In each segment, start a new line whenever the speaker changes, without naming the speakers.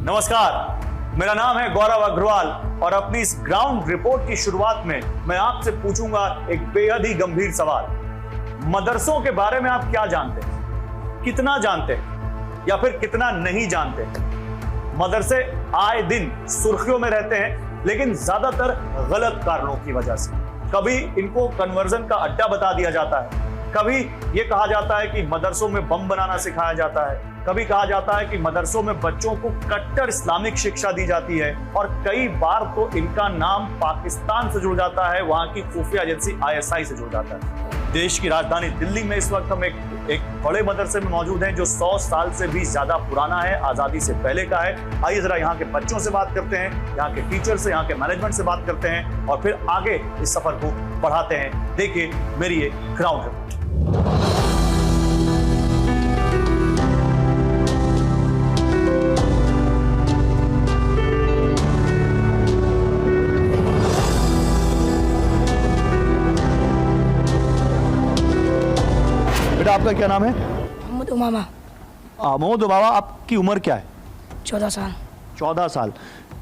नमस्कार, मेरा नाम है गौरव अग्रवाल और अपनी इस ग्राउंड रिपोर्ट की शुरुआत में मैं आपसे पूछूंगा एक बेहद ही गंभीर सवाल। मदरसों के बारे में आप क्या जानते हैं? कितना जानते हैं या फिर कितना नहीं जानते? मदरसे आए दिन सुर्खियों में रहते हैं, लेकिन ज्यादातर गलत कारणों की वजह से। कभी इनको कन्वर्जन का अड्डा बता दिया जाता है, कभी ये कहा जाता है कि मदरसों में बम बनाना सिखाया जाता है, कभी कहा जाता है कि मदरसों में बच्चों को कट्टर इस्लामिक शिक्षा दी जाती है, और कई बार तो इनका नाम पाकिस्तान से जुड़ जाता है, वहां की खुफिया एजेंसी ISI से जुड़ जाता है। देश की राजधानी दिल्ली में इस वक्त हम एक बड़े मदरसे में मौजूद हैं जो 100 साल से भी ज्यादा पुराना है, आजादी से पहले का है। आइए जरा यहाँ के बच्चों से बात करते हैं, यहाँ के टीचर से, यहाँ के मैनेजमेंट से बात करते हैं और फिर आगे इस सफर को बढ़ाते हैं। देखिए मेरी ये ग्राउंड रिपोर्ट। बेटा आपका क्या नाम है?
मोहम्मद उमामा।
मोहम्मद उमामा, आपकी उम्र क्या है?
14 साल।
14 साल।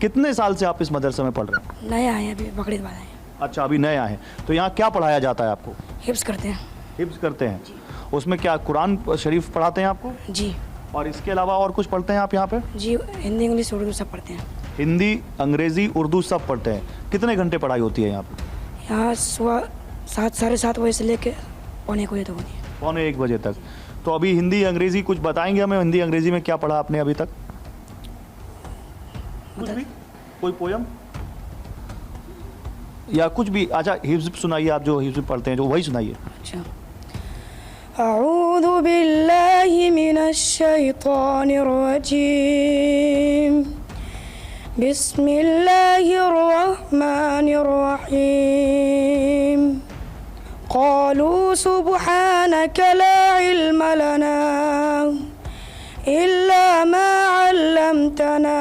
कितने साल से आप इस मदरसे में पढ़ रहे हैं?
नए आए हैं, अभी बकरीद बाद आए हैं।
अच्छा, अभी नए आए हैं। तो यहाँ क्या पढ़ाया जाता है आपको?
हिफ्स करते हैं।
हिफ्स करते हैं? उसमें क्या कुरान शरीफ पढ़ाते हैं आपको?
जी।
और इसके अलावा और कुछ पढ़ते हैं आप यहाँ पे?
जी, हिंदी इंग्लिश उर्दू सब पढ़ते हैं।
हिंदी अंग्रेजी उर्दू सब पढ़ते हैं। कितने घंटे पढ़ाई होती है यहाँ पे?
यहाँ सुबह 7 साढ़े 7 बजे से लेके पौने 1 बजे तक होती है।
पौने 1 बजे तक। तो अभी हिंदी अंग्रेजी कुछ बताएंगे हमें? हिंदी अंग्रेजी में क्या पढ़ा आपने अभी तक? कुछ भी? कोई पोयम या कुछ भी? अच्छा, हिफ्ज़ सुनाइए, आप जो हिफ्ज़ पढ़ते हैं जो वही सुनाइए।
अच्छा। अऊज़ु बिल्लाहि मिनश शैतानिर रजीम, बिस्मिल्लाहिर रहमानिर रहीम, क़ालू सुब्हानक ला इल्म लना इल्ला मा अल्लमतना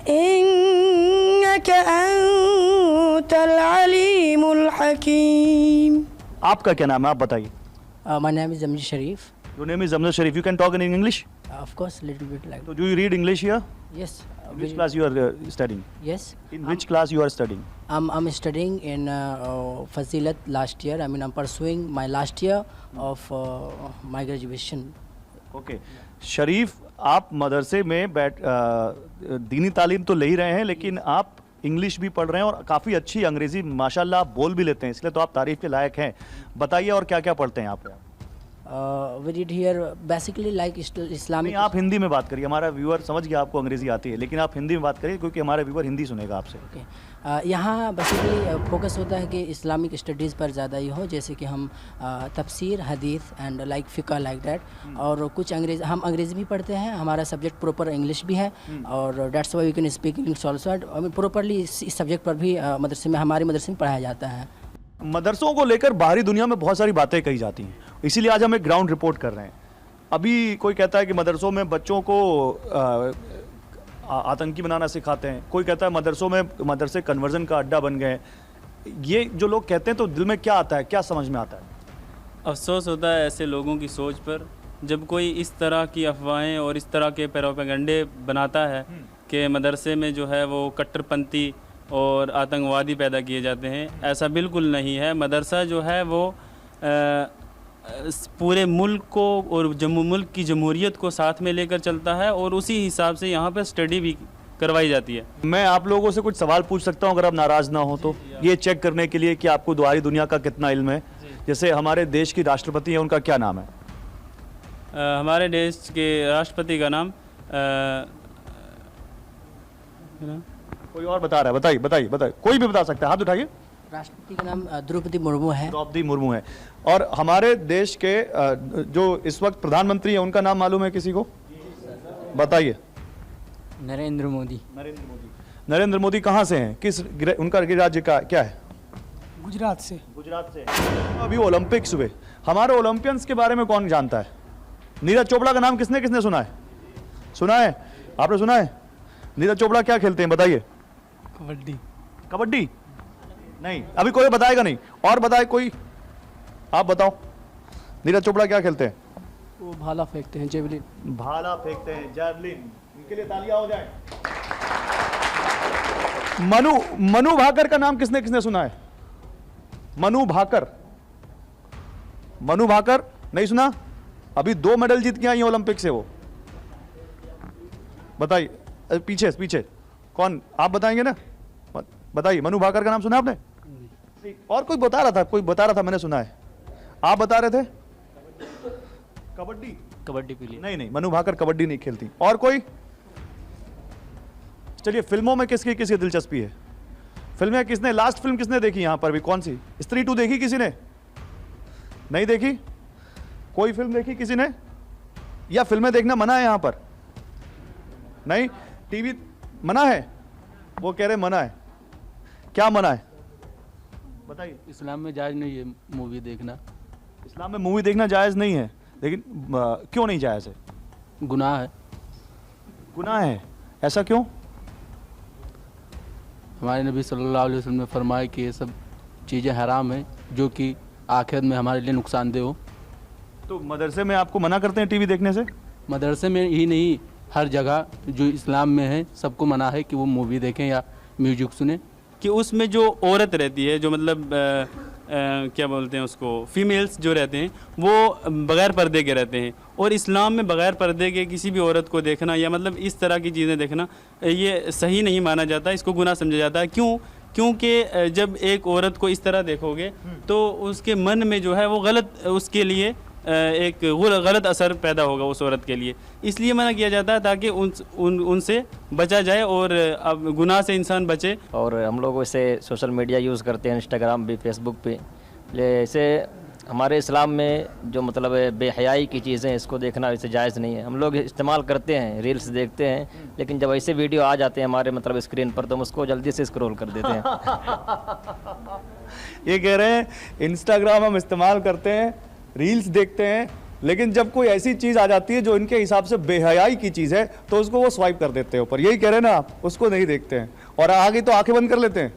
इन्नका अंतल अलीमुल हकीम।
आपका क्या नाम है, आप बताइए?
My name is Zamjid Sharif.
Your name is Zamjid Sharif. You can talk in English?
Of course, little bit like.
So do you read English here?
Yes.
Which class you are studying?
Yes.
In which class you are studying?
I'm studying in Fazilat last year. I mean, I'm pursuing my last year of my graduation.
Okay. शरीफ, आप मदरसे में दीनी तालीम तो ले ही रहे हैं, लेकिन आप इंग्लिश भी पढ़ रहे हैं और काफ़ी अच्छी अंग्रेज़ी माशाल्लाह आप बोल भी लेते हैं, इसलिए तो आप तारीफ़ के लायक हैं। बताइए और क्या क्या पढ़ते हैं आप?
We did here basically like Islamic.
नहीं, आप हिंदी में बात करिए, हमारा व्यूअर समझ गया आपको अंग्रेज़ी आती है, लेकिन आप हिंदी में बात करिए क्योंकि हमारा व्यूअर हिंदी सुनेगा आपसे।
Okay. यहाँ बेसिकली फोकस होता है कि इस्लामिक स्टडीज़ पर ज़्यादा ही हो, जैसे कि हम तफसीर, हदीस एंड लाइक फ़िक़्ह लाइक दैट, और कुछ हम अंग्रेज़ी भी पढ़ते हैं। हमारा सब्जेक्ट प्रॉपर इंग्लिश भी है और that's why we can speak English also. I mean properly इस सब्जेक्ट पर भी मदरसे में, हमारे मदरसे में पढ़ाया जाता है।
मदरसों को लेकर बाहरी दुनिया में बहुत सारी बातें कही जाती हैं, इसीलिए आज हम एक ग्राउंड रिपोर्ट कर रहे हैं। अभी कोई कहता है कि मदरसों में बच्चों को आतंकी बनाना सिखाते हैं, कोई कहता है मदरसों में मदरसे कन्वर्जन का अड्डा बन गए। ये जो लोग कहते हैं तो दिल में क्या आता है, क्या समझ में आता है?
अफसोस होता है ऐसे लोगों की सोच पर, जब कोई इस तरह की अफवाहें और इस तरह के प्रोपेगेंडे बनाता है कि मदरसे में जो है वो कट्टरपंथी और आतंकवादी पैदा किए जाते हैं। ऐसा बिल्कुल नहीं है। मदरसा जो है वो पूरे मुल्क को और मुल्क की जमहूरियत को साथ में लेकर चलता है और उसी हिसाब से यहाँ पर स्टडी भी करवाई जाती है।
मैं आप लोगों से कुछ सवाल पूछ सकता हूँ अगर आप नाराज़ ना हो तो? ये चेक करने के लिए कि आपको दुआरी दुनिया का कितना इल्म है। जैसे हमारे देश की राष्ट्रपति हैं, उनका क्या नाम है?
हमारे देश के राष्ट्रपति का नाम
कोई और बता रहा है? बताइए बताइए बताइए, कोई भी बता सकता है, हाथ उठाइए।
राष्ट्रपति का नाम द्रौपदी मुर्मू है।
द्रौपदी मुर्मू है। और हमारे देश के जो इस वक्त प्रधानमंत्री हैं, उनका नाम मालूम है किसी को? बताइए।
नरेंद्र मोदी।
नरेंद्र मोदी। नरेंद्र मोदी कहाँ से हैं? किस उनका राज्य का क्या है?
गुजरात से।
गुजरात से। अभी ओलंपिक्स हुए, हमारे ओलंपियंस के बारे में कौन जानता है? नीरज चोपड़ा का नाम किसने किसने सुना है? सुना है? आपने सुना है? नीरज चोपड़ा क्या खेलते हैं बताइए?
कबड्डी।
कबड्डी नहीं, अभी कोई बताएगा नहीं। और बताए कोई, आप बताओ नीरज चोपड़ा क्या खेलते हैं?
वो भाला फेंकते हैं, जेवलिन।
भाला फेंकते हैं, जैवलिन। इनके लिए तालियां हो जाए। मनु भाकर का नाम किसने किसने सुना है? मनु भाकर नहीं सुना? अभी 2 मेडल जीत के आई है ओलंपिक से वो। बताइए, पीछे कौन, आप बताएंगे ना? बताइए, मनु भाकर का नाम सुना आपने? और कोई बता रहा था, मैंने सुना है। आप बता रहे थे? कबड्डी पीली। नहीं, मनु भाकर कबड्डी नहीं खेलती। और कोई? चलिए, फिल्मों में किसकी दिलचस्पी है? फिल्में किसने, लास्ट फिल्म किसने देखी यहां पर भी? कौन सी? स्त्री 2 देखी किसी ने? नहीं देखी? कोई फिल्म देखी किसी ने? या फिल्में देखना मना है यहां पर? नहीं, टीवी मना है? वो कह रहे मना है। क्या मना है बताइए?
इस्लाम में जायज़ नहीं है मूवी देखना।
इस्लाम में मूवी देखना जायज़ नहीं है, लेकिन क्यों नहीं जायज़ है?
गुनाह है।
गुनाह है, ऐसा क्यों?
हमारे नबी सल्लल्लाहु अलैहि वसल्लम ने फरमाया कि ये सब चीज़ें हराम हैं जो कि आखिरत में हमारे लिए नुकसानदेह हो।
तो मदरसे में आपको मना करते हैं टीवी देखने से?
मदरसे में ही नहीं, हर जगह जो इस्लाम में है सबको मना है कि वो मूवी देखें या म्यूजिक सुने।
कि उसमें जो औरत रहती है, जो मतलब क्या बोलते हैं उसको, फीमेल्स जो रहते हैं वो बग़ैर पर्दे के रहते हैं, और इस्लाम में बग़ैर पर्दे के किसी भी औरत को देखना या मतलब इस तरह की चीज़ें देखना ये सही नहीं माना जाता, इसको गुनाह समझा जाता है। क्योंकि जब एक औरत को इस तरह देखोगे तो उसके मन में जो है वो गलत, उसके लिए एक गलत असर पैदा होगा उस औरत के लिए, इसलिए मना किया जाता है ताकि उनसे बचा जाए और अब गुनाह से इंसान बचे।
और हम लोग वैसे सोशल मीडिया यूज़ करते हैं, इंस्टाग्राम भी, फेसबुक पे। जैसे हमारे इस्लाम में जो मतलब बेहयाई की चीज़ें, इसको देखना वैसे जायज़ नहीं है। हम लोग इस्तेमाल करते हैं, रील्स देखते हैं, लेकिन जब ऐसे वीडियो आ जाते हैं हमारे मतलब स्क्रीन पर तो हम उसको जल्दी से स्क्रॉल कर देते हैं।
ये कह रहे हैं इंस्टाग्राम हम इस्तेमाल करते हैं, रील्स देखते हैं, लेकिन जब कोई ऐसी चीज़ आ जाती है जो इनके हिसाब से बेहयाई की चीज़ है तो उसको वो स्वाइप कर देते हैं ऊपर। यही कह रहे हैं ना आप, उसको नहीं देखते हैं और आगे तो आंखें बंद कर लेते हैं।